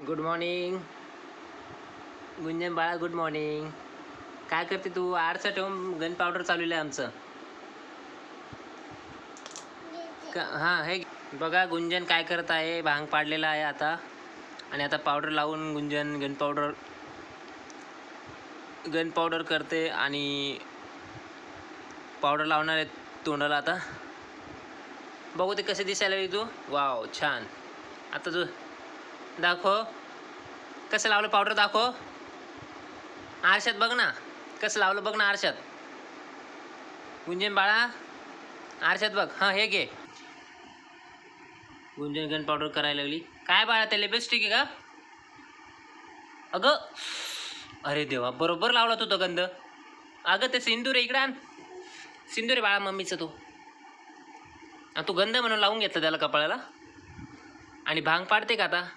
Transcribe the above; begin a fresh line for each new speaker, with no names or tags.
Good morning गुंजन बाळा, good morning. काय करते तू? आरसा ठेवून गन पावडर चालवलं आहे आमचं. हां, हे बघा गुंजन काय करत आहे. भांग पाडलेला आहे आता, आणि आता पावडर लावून गुंजन गन पावडर करते. आणि पावडर लावणार आहे तोंडाला. आता बघू ते कसे दिसायला तू. वाव, छान. आता तू दाखव कसं लावलं पावडर, दाखव. आरशात बघ ना कसं लावलं, बघ ना आरशात. गुंजन बाळा, आरशात बघ. हां, हे घे. गुंजन गन पावडर करायला लागली. काय बाळा, ते लिपस्टिक आहे का? अगं, अरे देवा, बरोबर लावला तू तो गंध. अगं ते सिंदूर आहे, इकडे आण. सिंदूर आहे बाळा मम्मीचं. तू गंध म्हणून लावून घेतलं त्याला कपाळाला. आणि भांग पाडते का आता?